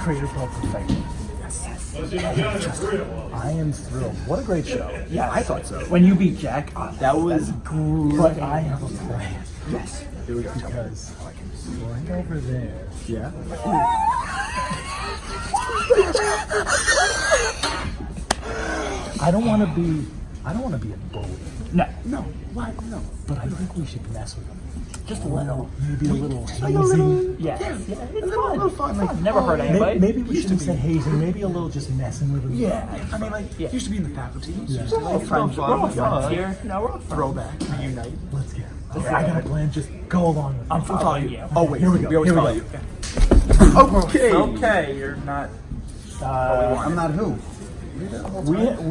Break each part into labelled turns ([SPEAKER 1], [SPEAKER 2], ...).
[SPEAKER 1] Creative Pro Perfection. I am thrilled. What a great show.
[SPEAKER 2] Yeah, I thought so.
[SPEAKER 3] When you beat Jack,
[SPEAKER 2] That was great.
[SPEAKER 1] But I have a plan.
[SPEAKER 2] Yes. Here we go.
[SPEAKER 1] Because right over there.
[SPEAKER 2] Yeah.
[SPEAKER 1] I don't want to be a bully.
[SPEAKER 3] no.
[SPEAKER 2] No. Why? No.
[SPEAKER 1] But I think we should mess with him. Just a little. Maybe a little hazing.
[SPEAKER 3] Yeah.
[SPEAKER 2] A little fun. Like,
[SPEAKER 3] Never hurt anybody.
[SPEAKER 1] Maybe we shouldn't say hazing. Maybe a little just messing with him.
[SPEAKER 2] yeah. I mean, like, used to be in the faculty.
[SPEAKER 1] Yeah.
[SPEAKER 2] Used to like,
[SPEAKER 3] Friends, we're all friends here. No, we're all friends.
[SPEAKER 2] Throwback. Reunite.
[SPEAKER 1] Let's get it. Okay, I got a plan. Just go along with it.
[SPEAKER 3] I'm following you.
[SPEAKER 2] Oh, wait.
[SPEAKER 1] Here we go.
[SPEAKER 2] We always
[SPEAKER 1] Here we
[SPEAKER 2] follow
[SPEAKER 1] go.
[SPEAKER 2] you. Okay.
[SPEAKER 3] Okay, you're not.
[SPEAKER 4] I'm not who?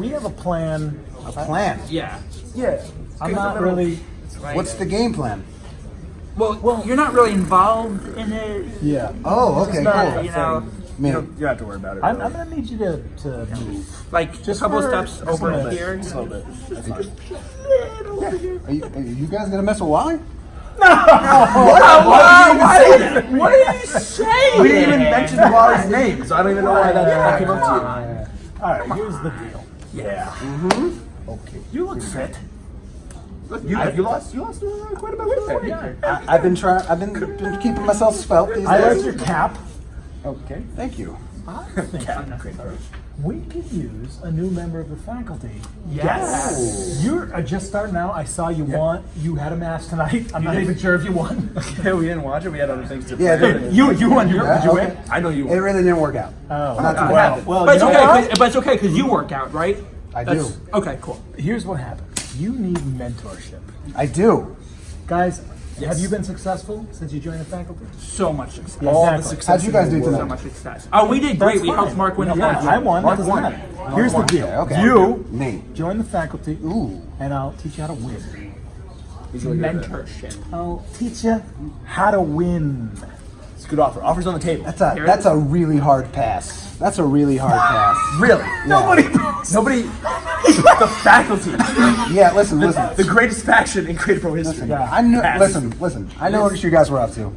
[SPEAKER 1] We have a plan.
[SPEAKER 4] A plan.
[SPEAKER 3] Yeah.
[SPEAKER 2] Yeah.
[SPEAKER 1] I'm not really.
[SPEAKER 4] What's the game plan?
[SPEAKER 3] Well, you're not really involved in it.
[SPEAKER 1] Yeah.
[SPEAKER 4] Oh, okay,
[SPEAKER 3] But,
[SPEAKER 4] cool.
[SPEAKER 3] you know,
[SPEAKER 4] I mean,
[SPEAKER 2] You don't have to worry about it.
[SPEAKER 1] I'm
[SPEAKER 2] really.
[SPEAKER 1] gonna need you to move.
[SPEAKER 3] like
[SPEAKER 1] Just
[SPEAKER 3] a couple
[SPEAKER 1] for-
[SPEAKER 3] steps
[SPEAKER 1] just
[SPEAKER 3] over
[SPEAKER 1] a bit.
[SPEAKER 3] here.
[SPEAKER 2] Just a little bit. That's fine.
[SPEAKER 4] are you guys gonna mess with Wally?
[SPEAKER 3] What are you saying?
[SPEAKER 2] We didn't even mention Wally's name, so I don't even know why that came up to
[SPEAKER 1] All right. Here's the deal.
[SPEAKER 3] Yeah.
[SPEAKER 1] Okay.
[SPEAKER 3] You look fit.
[SPEAKER 2] you. You lost quite a bit of weight.
[SPEAKER 3] Yeah.
[SPEAKER 4] I've been keeping myself svelte these
[SPEAKER 1] I like
[SPEAKER 4] days.
[SPEAKER 1] your cap.
[SPEAKER 4] Okay, thank you.
[SPEAKER 1] We could use a new member of the faculty.
[SPEAKER 3] Yes.
[SPEAKER 1] You're just starting out. I saw you won. You had a match tonight. I'm not even sure if you won.
[SPEAKER 2] Yeah, we didn't watch it. We had other things to
[SPEAKER 4] Yeah,
[SPEAKER 2] play.
[SPEAKER 3] You won. Did you win?
[SPEAKER 4] okay.
[SPEAKER 2] I know you
[SPEAKER 4] It
[SPEAKER 2] won.
[SPEAKER 4] really didn't work out.
[SPEAKER 1] Oh.
[SPEAKER 4] Not too
[SPEAKER 1] Well,
[SPEAKER 4] bad.
[SPEAKER 1] well,
[SPEAKER 3] But it's
[SPEAKER 1] you know
[SPEAKER 3] okay.
[SPEAKER 1] what?
[SPEAKER 3] But it's okay because you work out, right?
[SPEAKER 4] I do.
[SPEAKER 3] Okay, cool.
[SPEAKER 1] Here's what happened. You need mentorship.
[SPEAKER 4] I do.
[SPEAKER 1] Guys, have you been successful since you joined the faculty?
[SPEAKER 3] So much success.
[SPEAKER 1] Yeah,
[SPEAKER 2] All the
[SPEAKER 1] exactly.
[SPEAKER 2] success.
[SPEAKER 4] How'd you guys do
[SPEAKER 2] in the world.
[SPEAKER 3] So
[SPEAKER 4] tonight?
[SPEAKER 3] much success. Oh, we did great.
[SPEAKER 1] That's
[SPEAKER 3] We helped
[SPEAKER 1] fine.
[SPEAKER 3] Mark win a
[SPEAKER 1] Yeah,
[SPEAKER 3] bunch.
[SPEAKER 1] I won.
[SPEAKER 2] Mark
[SPEAKER 1] That doesn't
[SPEAKER 2] won.
[SPEAKER 1] matter. Here's the deal.
[SPEAKER 4] Okay.
[SPEAKER 1] You
[SPEAKER 4] Nate.
[SPEAKER 1] join the faculty,
[SPEAKER 4] Ooh.
[SPEAKER 1] and I'll teach you how to win.
[SPEAKER 2] He's really good at that.
[SPEAKER 3] Mentorship.
[SPEAKER 1] I'll teach you how to win.
[SPEAKER 2] It's a good offer. Offers on the table.
[SPEAKER 4] That's a really hard pass. That's a really hard pass.
[SPEAKER 2] Really? Nobody. The faculty.
[SPEAKER 4] Yeah, listen.
[SPEAKER 2] The greatest faction in Creative Pro history.
[SPEAKER 1] Yeah.
[SPEAKER 4] I know.
[SPEAKER 2] Pass.
[SPEAKER 4] Listen. I know what you guys were up to.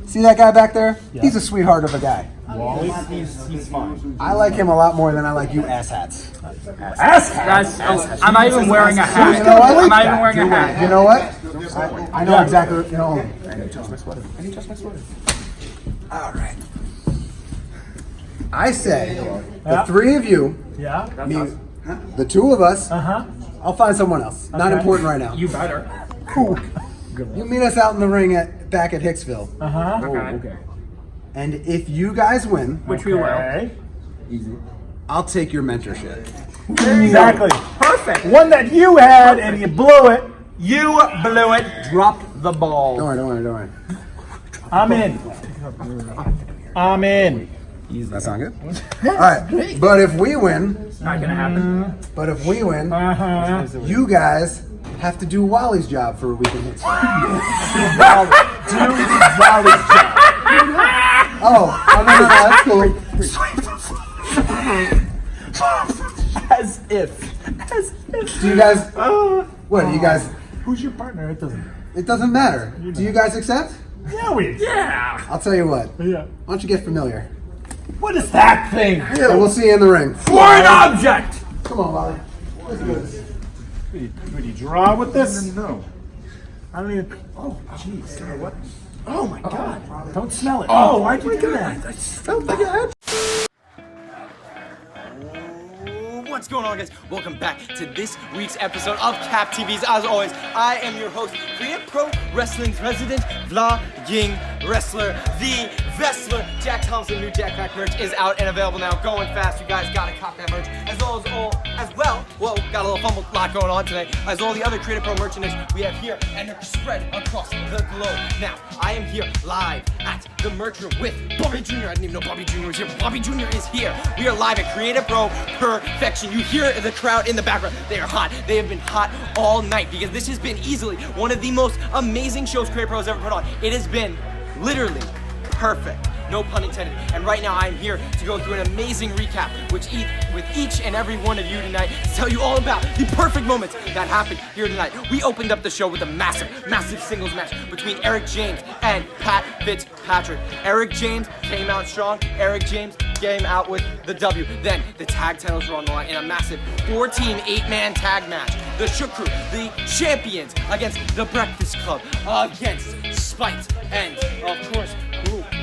[SPEAKER 4] See that guy back there?
[SPEAKER 1] Yeah.
[SPEAKER 4] He's a sweetheart of a guy.
[SPEAKER 2] He's fine.
[SPEAKER 4] I like him a lot more than I like you asshats.
[SPEAKER 3] I'm not even wearing a hat.
[SPEAKER 4] You know what?
[SPEAKER 3] I'm not even wearing a hat.
[SPEAKER 4] You know what? I know exactly. You know.
[SPEAKER 2] I need to touch my sweater.
[SPEAKER 4] All right. I say the three of you,
[SPEAKER 1] Yeah?
[SPEAKER 4] the two of us.
[SPEAKER 1] Uh-huh.
[SPEAKER 4] I'll find someone else. Not
[SPEAKER 1] Okay.
[SPEAKER 4] important right now.
[SPEAKER 3] You better.
[SPEAKER 4] You meet us out in the ring back at Hicksville,
[SPEAKER 1] Uh-huh.
[SPEAKER 2] Okay.
[SPEAKER 4] and if you guys win,
[SPEAKER 3] Which we will.
[SPEAKER 1] Okay.
[SPEAKER 2] Easy.
[SPEAKER 4] I'll take your mentorship.
[SPEAKER 1] Exactly.
[SPEAKER 3] Perfect.
[SPEAKER 1] One that you had and you blew it.
[SPEAKER 3] You blew it. Dropped the ball.
[SPEAKER 4] Don't worry.
[SPEAKER 1] I'm in. I'm in.
[SPEAKER 4] That sound good? All right. But if we win,
[SPEAKER 3] Not gonna happen.
[SPEAKER 1] Uh-huh.
[SPEAKER 4] you guys have to do Wally's job for a week in Hicksville.
[SPEAKER 2] Wally's job.
[SPEAKER 4] Oh, no, that's cool.
[SPEAKER 2] As if.
[SPEAKER 4] Do you guys? What? Do you guys?
[SPEAKER 1] Who's your partner? It doesn't.
[SPEAKER 4] It doesn't matter. Do you guys accept?
[SPEAKER 1] Yeah, we.
[SPEAKER 3] Yeah.
[SPEAKER 4] I'll tell you what.
[SPEAKER 1] Yeah.
[SPEAKER 4] Why don't you get familiar?
[SPEAKER 1] What is that thing?
[SPEAKER 4] And we'll see you in the ring.
[SPEAKER 3] Foreign object.
[SPEAKER 4] Come on, Wally. Let's do this.
[SPEAKER 1] Would you draw with this?
[SPEAKER 2] No.
[SPEAKER 1] I don't even.
[SPEAKER 2] Oh, jeez. What? Oh my God.
[SPEAKER 1] Don't smell it.
[SPEAKER 2] Oh, why'd you do that? I just felt like I had.
[SPEAKER 5] What's going on, guys? Welcome back to this week's episode of Cap TVs. As always, I am your host, Creative Pro Wrestling's resident vlogging wrestler, the Vessler. Jack Thompson, new Jack Pack merch is out and available now. Going fast, you guys gotta cop that merch, as well. Well, got a little fumble lot going on today, as all the other Creative Pro merchandise we have here and they're spread across the globe. Now, I am here live at the merch room with Bobby Jr. I didn't even know Bobby Jr. was here. Bobby Jr. is here. We are live at Creative Pro Perfection. You hear the crowd in the background. They are hot. They have been hot all night because this has been easily one of the most amazing shows Creative Pro has ever put on. It has been literally perfect. no pun intended. And right now I'm here to go through an amazing recap with each and every one of you tonight to tell you all about the perfect moments that happened here tonight. We opened up the show with a massive singles match between Eric James and Pat Fitzpatrick. Eric James came out strong. Eric James came out with the W. Then the tag titles were on the line in a massive 4-team 8-man tag match. The Shook Crew, the champions, against the Breakfast Club, against Spite, and of course,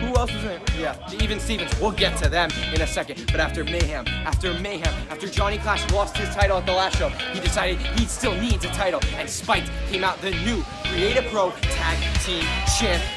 [SPEAKER 5] who else was in it? Yeah, the Even Stevens. We'll get to them in a second. But after mayhem, after Johnny Clash lost his title at the last show, he decided he still needs a title, and Spite came out the new Creative Pro Tag Team Champions.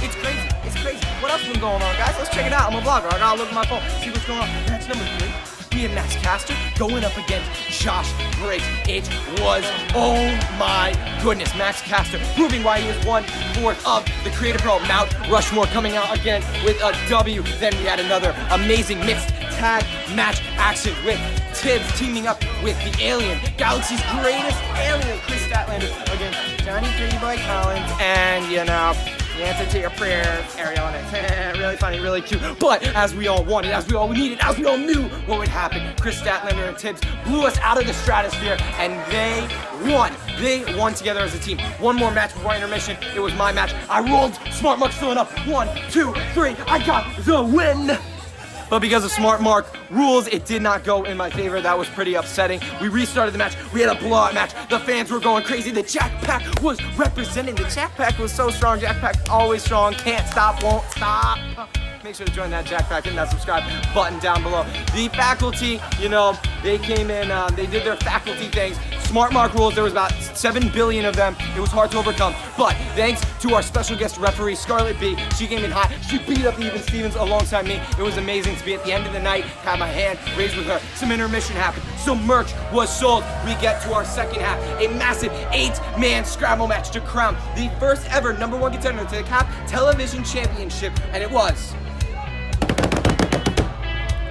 [SPEAKER 5] It's crazy. It's crazy. What else has been going on, guys? Let's check it out. I'm a vlogger. I gotta look at my phone, see what's going on. Match number 3. We had Max Caster going up against Josh Briggs. It was, oh my goodness, Max Caster proving why he is 1/4 of the Creative Pro. Mount Rushmore coming out again with a W. Then we had another amazing mixed tag match action with Tibbs teaming up with the Alien, Galaxy's greatest alien, Chris Statlander, against Johnny Pretty Boy Collins, and you know, the answer to your prayers, Ariel on it. Really funny, really cute. But as we all wanted, as we all needed, as we all knew what would happen, Chris Statlander and Tibbs blew us out of the stratosphere, and they won. They won together as a team. One more match before intermission. It was my match. I rolled. Smart Mark filling up. 1, 2, 3. I got the win. But because of Smart Mark rules, it did not go in my favor. That was pretty upsetting. We restarted the match. We had a blowout match. The fans were going crazy. The Jack Pack was representing. The Jack Pack was so strong. Jack Pack always strong. Can't stop, won't stop. Make sure to join that Jack Pack, hit that subscribe button down below. The faculty, you know, they came in, they did their faculty things. Smart Mark rules, there was about 7 billion of them. It was hard to overcome. But thanks to our special guest referee, Scarlett B, she came in hot. She beat up Even Stevens alongside me. It was amazing to be at the end of the night, have my hand raised with her. Some intermission happened. Some merch was sold. We get to our second half. A massive 8-man Scrabble match to crown the first ever #1 contender to the CAP Television Championship. And it was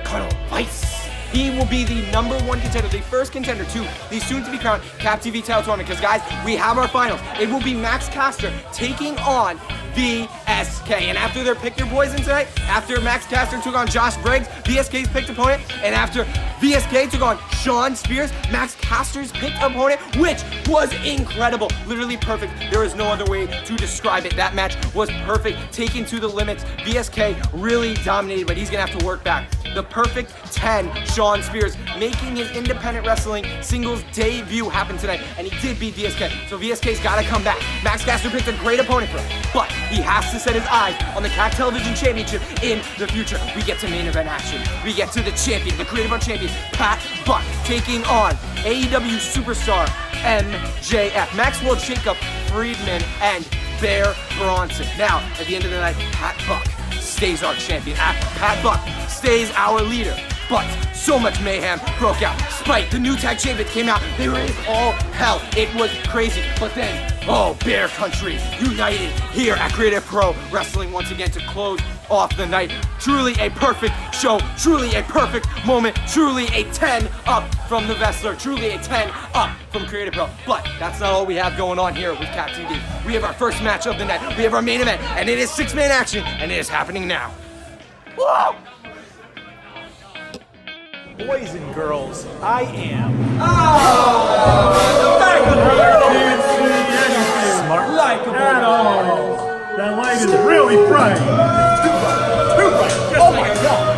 [SPEAKER 5] Colonel Weiss. He will be the #1 contender, the first contender to the soon-to-be crowned CAP TV title tournament. Because, guys, we have our finals. It will be Max Caster taking on VSK. And after their pick your boys in tonight, after Max Caster took on Josh Briggs, VSK's picked opponent, and after VSK took on Sean Spears, Max Caster's picked opponent, which was incredible. Literally perfect. There is no other way to describe it. That match was perfect, taken to the limits. VSK really dominated, but he's gonna have to work back. The perfect 10, Sean Spears, making his independent wrestling singles debut happen tonight, and he did beat VSK, so VSK's gotta come back. Max Caster picked a great opponent for him, but he has to set his eyes on the CAP Television Championship in the future. We get to main event action. We get to the champion, the Creative Pro champion, Pat Buck, taking on AEW superstar MJF, Maxwell Jacob Friedman, and Bear Bronson. Now, at the end of the night, Pat Buck stays our champion. Pat Buck stays our leader. But so much mayhem broke out. Spite, the new tag champion, came out. They raised all hell. It was crazy. But then, oh, Bear Country united here at Creative Pro Wrestling once again to close off the night. Truly a perfect show. Truly a perfect moment. Truly a 10 up from the Wrestler. Truly a 10 up from Creative Pro. But that's not all we have going on here with CAP TV. We have our first match of the night. We have our main event, and it is 6-man action, and it is happening now. Whoa!
[SPEAKER 1] Boys and girls, I am. Smart, likeable. That light is really bright. Too bright. Oh my God.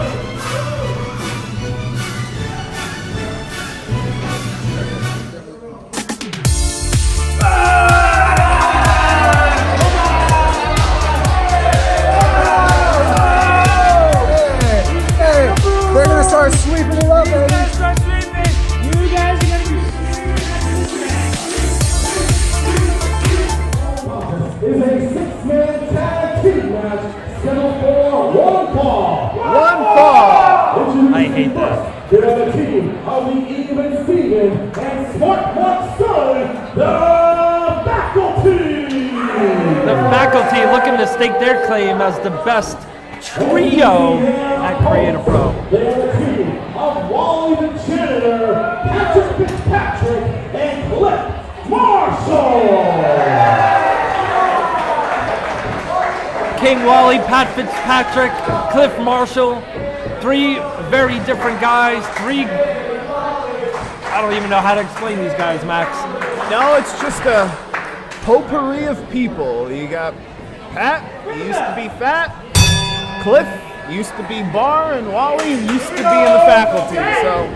[SPEAKER 4] They're gonna start sweeping it up, baby.
[SPEAKER 1] Start sweeping. You guys are gonna be.
[SPEAKER 6] Is a 6-man tag team match scheduled for one fall.
[SPEAKER 1] I hate that.
[SPEAKER 6] Here are the team of the Even Stevens and Smart Mark Stone, the faculty.
[SPEAKER 3] The faculty looking to stake their claim as the best trio at Creative Pro.
[SPEAKER 6] They're the team of Wally the Janitor, Patrick Fitzpatrick, and Cliff Marshall.
[SPEAKER 3] King, Wally, Pat Fitzpatrick, Cliff Marshall. 3 very different guys. I don't even know how to explain these guys, Max.
[SPEAKER 2] No, it's just a potpourri of people. You got Pat, he used to be fat. Cliff used to be bar, and Wally used to be in the faculty. So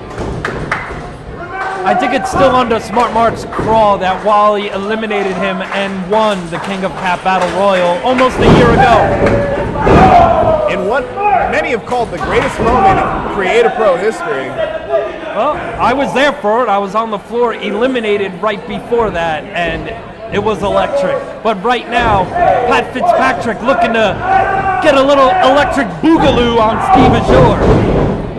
[SPEAKER 3] I think it's still under Smart Mark's crawl that Wally eliminated him and won the King of Cap Battle Royal almost a year ago.
[SPEAKER 2] in what many have called the greatest moment in Creative Pro history.
[SPEAKER 3] Well, I was there for it. I was on the floor, eliminated right before that, and it was electric. But right now, Pat Fitzpatrick looking to get a little electric boogaloo on Steve Azure.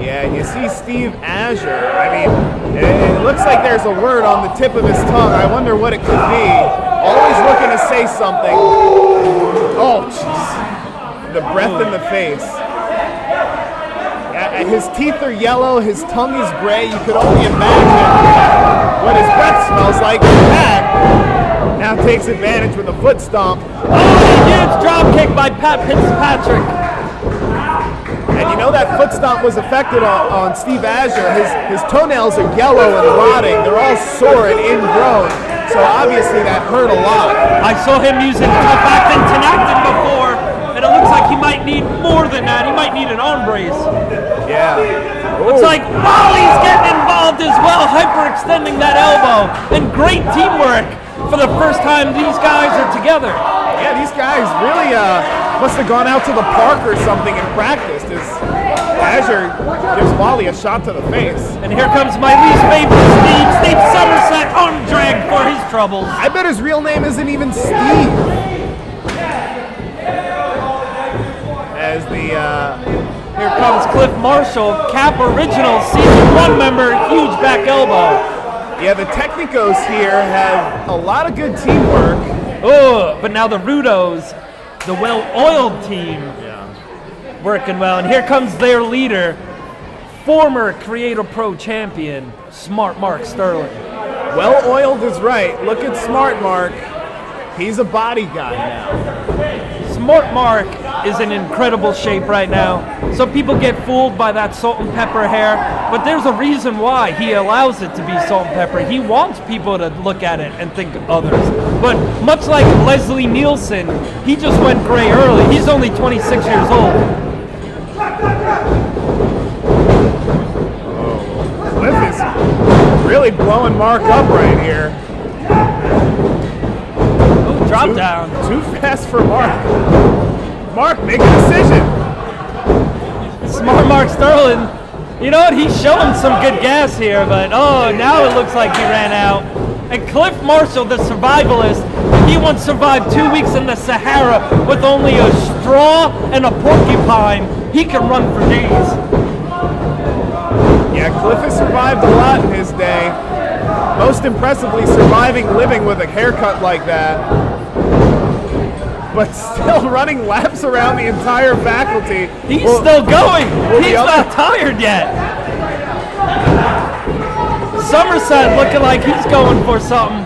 [SPEAKER 2] Yeah, and you see Steve Azure. I mean, it looks like there's a word on the tip of his tongue. I wonder what it could be. Always looking to say something. Oh, jeez. The breath in the face. His teeth are yellow, his tongue is gray. You could only imagine what his breath smells like. Pat now takes advantage with a foot stomp.
[SPEAKER 3] Oh, huge drop kick by Pat Fitzpatrick.
[SPEAKER 2] And you know that foot stomp was affected on Steve Azure. His toenails are yellow and rotting. They're all sore and ingrown. So obviously that hurt a lot.
[SPEAKER 3] I saw him using tough actin tenactin before, and it looks like he might need more than that. He might need an arm brace.
[SPEAKER 2] Yeah.
[SPEAKER 3] Looks like Wally's getting involved as well, hyperextending that elbow. And great teamwork for the first time these guys are together.
[SPEAKER 2] Yeah, these guys really must have gone out to the park or something and practiced. As Azure gives Wally a shot to the face.
[SPEAKER 3] And here comes my least favorite Steve Somerset arm drag for his troubles.
[SPEAKER 2] I bet his real name isn't even Steve. As the
[SPEAKER 3] here comes Cliff Marshall, Cap Original Season 1 member, huge back elbow.
[SPEAKER 2] Yeah, the Technicos here have a lot of good teamwork.
[SPEAKER 3] Oh, but now the Rudos, the well-oiled team, working well. And here comes their leader, former Creative Pro champion, Smart Mark Sterling.
[SPEAKER 2] Well-oiled is right. Look at Smart Mark. He's a body guy now.
[SPEAKER 3] Smart Mark is in incredible shape right now. So people get fooled by that salt and pepper hair, but there's a reason why he allows it to be salt and pepper. He wants people to look at it and think of others. But much like Leslie Nielsen, he just went gray early. He's only 26 years old.
[SPEAKER 2] Cliff is really blowing Mark up right here.
[SPEAKER 3] Drop down.
[SPEAKER 2] Too fast for Mark. Mark, make a decision.
[SPEAKER 3] Smart Mark Sterling, you know what? He's showing some good gas here, but oh, now it looks like he ran out. And Cliff Marshall, the survivalist, he once survived 2 weeks in the Sahara with only a straw and a porcupine. He can run for days.
[SPEAKER 2] Yeah, Cliff has survived a lot in his day. Most impressively, surviving living with a haircut like that. But still running laps around the entire faculty.
[SPEAKER 3] He's still going. He's not tired yet. Somerset looking like he's going for something.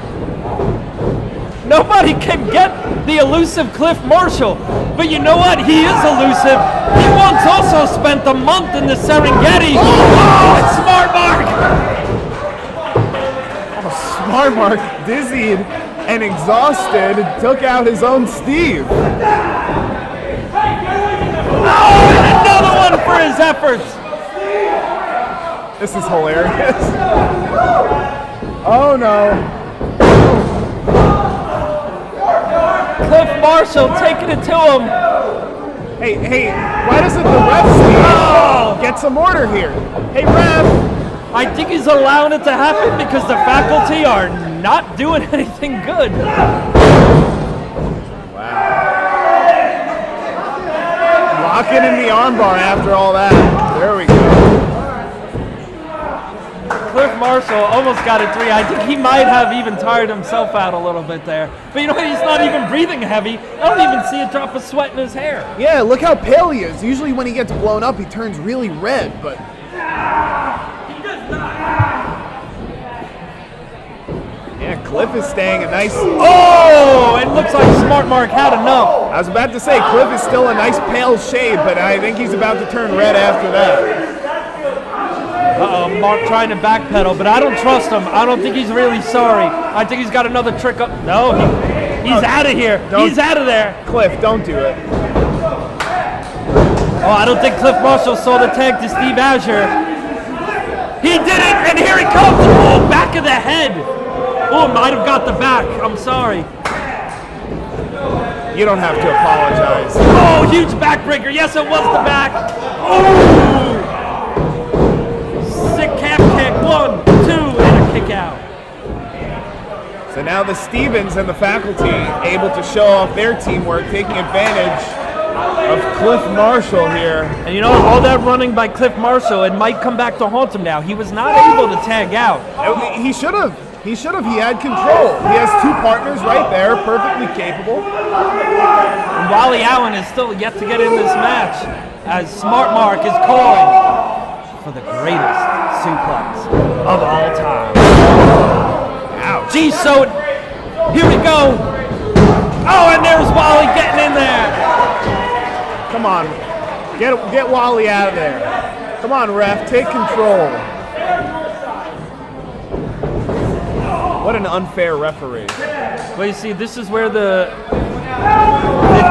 [SPEAKER 3] Nobody can get the elusive Cliff Marshall. But you know what? He is elusive. He once also spent a month in the Serengeti. Oh, it's Smart Mark.
[SPEAKER 2] Smart Mark, dizzied and exhausted, took out his own Steve.
[SPEAKER 3] Oh, and another one for his efforts.
[SPEAKER 2] This is hilarious. Oh no.
[SPEAKER 3] Cliff Marshall taking it to him.
[SPEAKER 2] Hey, why doesn't the ref see? Oh, get some order here. Hey, ref.
[SPEAKER 3] I think he's allowing it to happen because the faculty are not doing anything good.
[SPEAKER 2] Wow. Locking in the armbar after all that. There we go.
[SPEAKER 3] Cliff Marshall almost got it 3. I think he might have even tired himself out a little bit there. But you know what? He's not even breathing heavy. I don't even see a drop of sweat in his hair.
[SPEAKER 2] Yeah, look how pale he is. Usually when he gets blown up, he turns really red, but... Yeah, Cliff is staying a nice...
[SPEAKER 3] Oh, it looks like Smart Mark had enough.
[SPEAKER 2] I was about to say, Cliff is still a nice pale shade, but I think he's about to turn red after that.
[SPEAKER 3] Uh-oh, Mark trying to backpedal, but I don't trust him. I don't think he's really sorry. I think he's got another trick up. No, he's out of here. He's out of there.
[SPEAKER 2] Cliff, don't do it.
[SPEAKER 3] Oh, I don't think Cliff Marshall saw the tag to Steve Azure. He did it, and here he comes. Oh, back of the head. Oh, might have got the back. I'm sorry.
[SPEAKER 2] You don't have to apologize.
[SPEAKER 3] Oh, huge backbreaker. Yes, it was the back. Oh! Sick calf kick. 1, 2, and a kick out.
[SPEAKER 2] So now the Stevens and the faculty able to show off their teamwork, taking advantage of Cliff Marshall here.
[SPEAKER 3] And you know, all that running by Cliff Marshall, it might come back to haunt him now. He was not able to tag out.
[SPEAKER 2] He should have. He should have. He had control. He has two partners right there, perfectly capable.
[SPEAKER 3] And Wally Allen is still yet to get in this match, as Smart Mark is calling for the greatest suplex of all time.
[SPEAKER 2] Ouch.
[SPEAKER 3] Geez, so here we go. Oh, and there's Wally getting in there.
[SPEAKER 2] Come on. Get Wally out of there. Come on, ref. Take control. What an unfair referee.
[SPEAKER 3] Well, you see, this is where the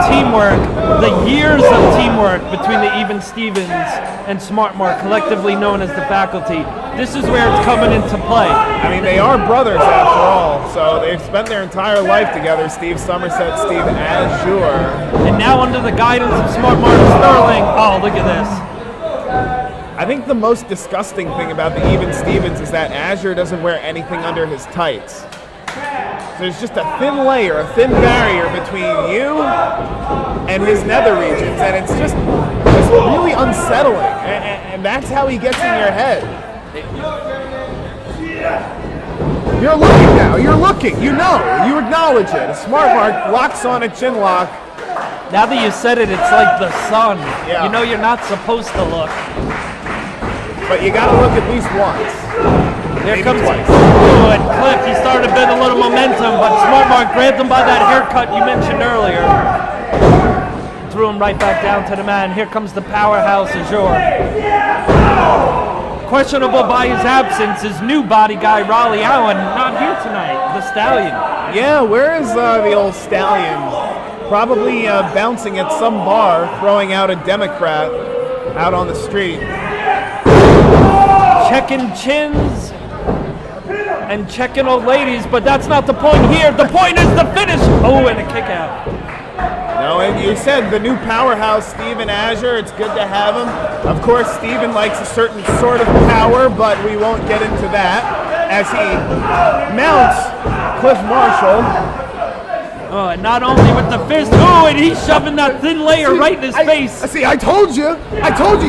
[SPEAKER 3] teamwork, the years of teamwork between the Even Stevens and Smart Mark, collectively known as the faculty, this is where it's coming into play.
[SPEAKER 2] I mean, they are brothers after all, so they've spent their entire life together. Steve Somerset, Steve Azure.
[SPEAKER 3] And now under the guidance of Smart Mark Sterling, oh, look at this.
[SPEAKER 2] I think the most disgusting thing about the Even Stevens is that Azure doesn't wear anything under his tights. There's just a thin layer, a thin barrier between you and his nether regions, and it's just really unsettling, and that's how he gets in your head. You're looking now, you're looking, you know, you acknowledge it. A Smart Mark locks on a chin lock.
[SPEAKER 3] Now that you said it, it's like the sun.
[SPEAKER 2] Yeah.
[SPEAKER 3] You know you're not supposed to look.
[SPEAKER 2] But you gotta look at least once.
[SPEAKER 3] Here
[SPEAKER 2] Maybe
[SPEAKER 3] comes
[SPEAKER 2] twice.
[SPEAKER 3] Oh, and Cliff, he started to build a little momentum, but Smart Mark grabbed him by that haircut you mentioned earlier. Threw him right back down to the man. Here comes the powerhouse Azure. Questionable by his absence is new body guy Wally Allen, not here tonight, the Stallion.
[SPEAKER 2] Yeah, where is the old Stallion? Probably bouncing at some bar, throwing out a Democrat out on the street.
[SPEAKER 3] Checking chins and checking old ladies, but that's not the point here. The point is the finish. Oh, and a kick out.
[SPEAKER 2] No, and you said the new powerhouse, Steven Azure. It's good to have him. Of course, Steven likes a certain sort of power, but we won't get into that as he mounts Cliff Marshall.
[SPEAKER 3] Oh, and not only with the fist, oh, and he's shoving that thin layer right in his face.
[SPEAKER 2] See, I told you.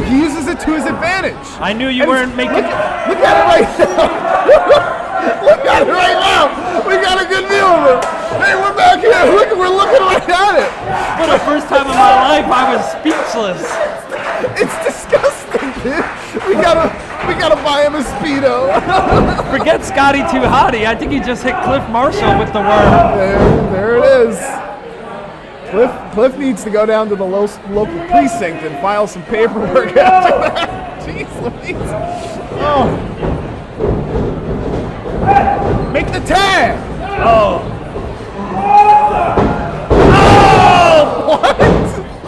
[SPEAKER 2] He uses it to his advantage.
[SPEAKER 3] I knew you weren't making...
[SPEAKER 2] Look at it right now. Look at it right now. We got a good view of it. Hey, we're back here. Look, we're looking right at it.
[SPEAKER 3] For the first time in my life, I was speechless.
[SPEAKER 2] It's disgusting, dude. We gotta buy him a Speedo.
[SPEAKER 3] Forget Scotty Too Hottie. I think he just hit Cliff Marshall with the worm.
[SPEAKER 2] There it is. Cliff needs to go down to the local precinct and file some paperwork after that. Jeez Louise. Oh. Make the tag!
[SPEAKER 3] Oh. Oh!
[SPEAKER 2] What?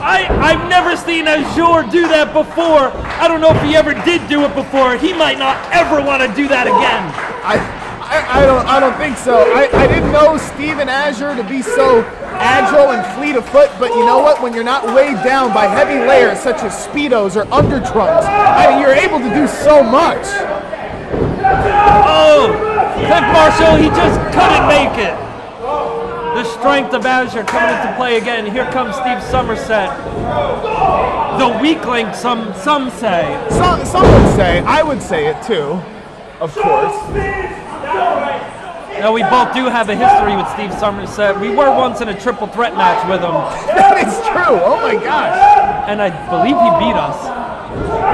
[SPEAKER 3] I've never seen Azure do that before. I don't know if he ever did do it before. He might not ever want to do that again.
[SPEAKER 2] I don't think so. I didn't know Steven Azure to be so agile and fleet of foot, but you know what? When you're not weighed down by heavy layers such as Speedos or undertrunks, you're able to do so much.
[SPEAKER 3] Oh, Cliff Marshall, he just couldn't make it. The strength of Azure coming into play again. Here comes Steve Somerset. The weak link, some say.
[SPEAKER 2] Some would say. I would say it too, of course.
[SPEAKER 3] Now, we both do have a history with Steve Somerset. We were once in a triple threat match with him.
[SPEAKER 2] That is true. Oh my gosh.
[SPEAKER 3] And I believe he beat us.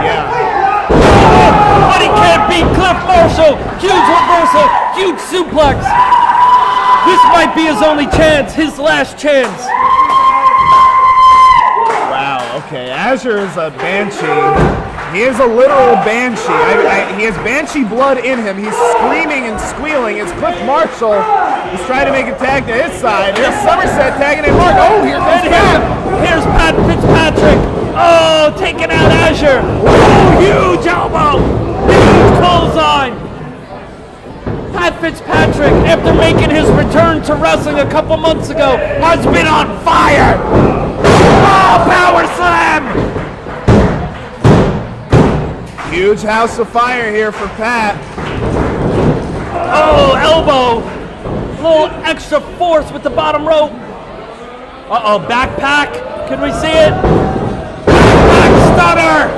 [SPEAKER 2] Yeah.
[SPEAKER 3] But he can't beat Cliff Marshall. Huge reversal, huge suplex. This might be his only chance, his last chance.
[SPEAKER 2] Wow, okay, Azure is a banshee. He is a literal banshee. He has banshee blood in him. He's screaming and squealing as Cliff Marshall is trying to make a tag to his side. Here's Somerset tagging in Mark. Oh, here comes Pat.
[SPEAKER 3] Here's Pat Fitzpatrick. Oh, taking out Azure. Oh, huge elbow. Huge clothesline. Pat Fitzpatrick, after making his return to wrestling a couple months ago, has been on fire. Oh, power slam.
[SPEAKER 2] Huge house of fire here for Pat.
[SPEAKER 3] Oh, elbow. A little extra force with the bottom rope. Uh-oh, backpack. Can we see it? Back stunner.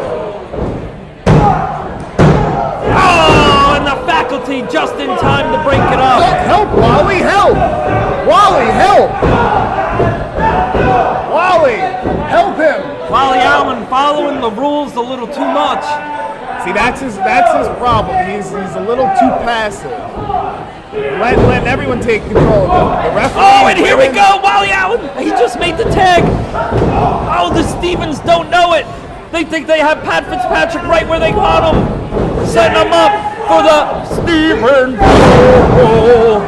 [SPEAKER 3] Oh, and the faculty just in time to break it up.
[SPEAKER 2] Help, Wally, help. Wally, help. Wally, help him.
[SPEAKER 3] Wally Allen following the rules a little too much.
[SPEAKER 2] See, that's his problem. He's a little too passive. Letting everyone take control of the referee.
[SPEAKER 3] Oh, and here we go, Wally Allen. He just made the tag. Oh, the Stevens don't know it. They think they have Pat Fitzpatrick right where they got him. Setting him up for the Steven Bowl.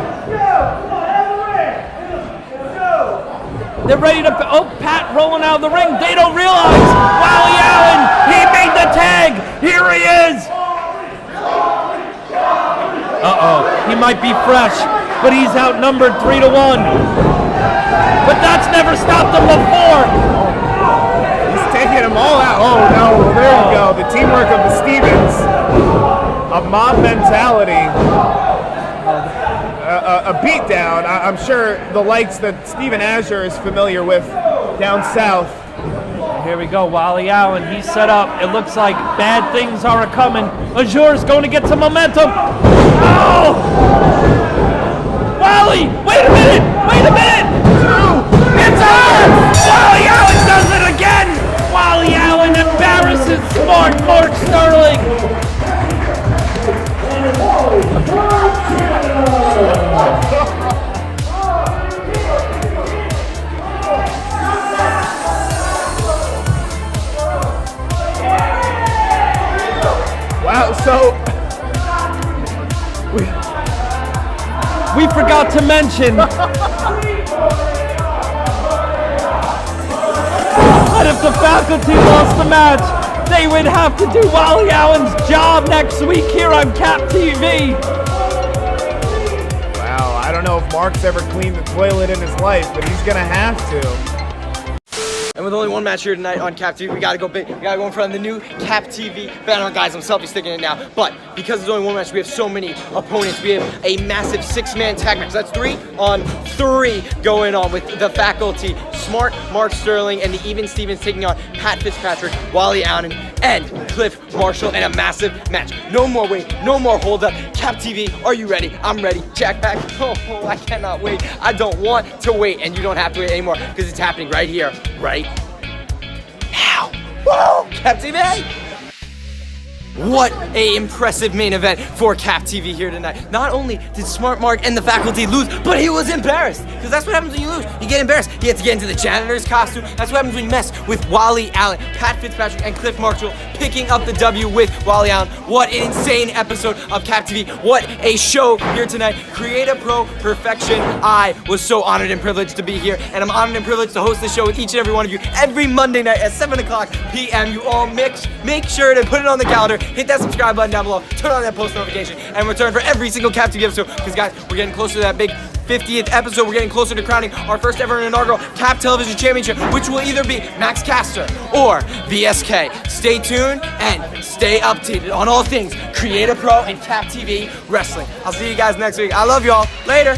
[SPEAKER 3] They're ready to, oh, Pat rolling out of the ring. They don't realize, Wally Allen, he made the tag. Here he is. Uh-oh, he might be fresh, but he's outnumbered 3-1. But that's never stopped him before.
[SPEAKER 2] He's taking them all out. Oh, no, there you go. The teamwork of the Stevens. A mob mentality. A beatdown. I'm sure the likes that Steven Azure is familiar with down south.
[SPEAKER 3] Here we go, Wally Allen. He's set up. It looks like bad things are coming. Azure's going to get some momentum. Oh! Wally! Wait a minute! Wait a minute! It's on! Wally Allen does it again! Wally Allen embarrasses smart Mark Sterling.
[SPEAKER 2] Wow, so
[SPEAKER 3] we forgot to mention that if the faculty lost the match, they would have to do Wally Allen's job next week here on Cap TV.
[SPEAKER 2] Wow, I don't know if Mark's ever cleaned the toilet in his life, but he's gonna have to.
[SPEAKER 5] And with only one match here tonight on Cap TV, we gotta go big. We gotta go in front of the new Cap TV banner. Guys, I'm selfie-sticking it now. But because there's only one match, we have so many opponents. We have a massive 6-man tag match. That's 3-on-3 going on with the faculty. Smart, Mark Sterling, and the Even Stevens taking on Pat Fitzpatrick, Wally Allen, and Cliff Marshall in a massive match. No more wait, no more hold up. Cap TV, are you ready? I'm ready. Jack back. Oh, I cannot wait. I don't want to wait, and you don't have to wait anymore because it's happening right here, right now. Woo! Cap TV! What a impressive main event for Cap TV here tonight. Not only did Smart Mark and the faculty lose, but he was embarrassed. Because that's what happens when you lose. You get embarrassed. He had to get into the janitor's costume. That's what happens when you mess with Wally Allen. Pat Fitzpatrick and Cliff Marshall picking up the W with Wally Allen. What an insane episode of Cap TV. What a show here tonight. Creative Pro Perfection. I was so honored and privileged to be here. And I'm honored and privileged to host this show with each and every one of you every Monday night at 7 o'clock p.m. You all make sure to put it on the calendar. Hit that subscribe button down below, turn on that post notification, and return for every single Cap TV episode. Because guys, we're getting closer to that big 50th episode. We're getting closer to crowning our first ever inaugural Cap Television Championship, which will either be Max Caster or VSK. Stay tuned and stay updated on all things Creative Pro and Cap TV Wrestling. I'll see you guys next week. I love y'all. Later.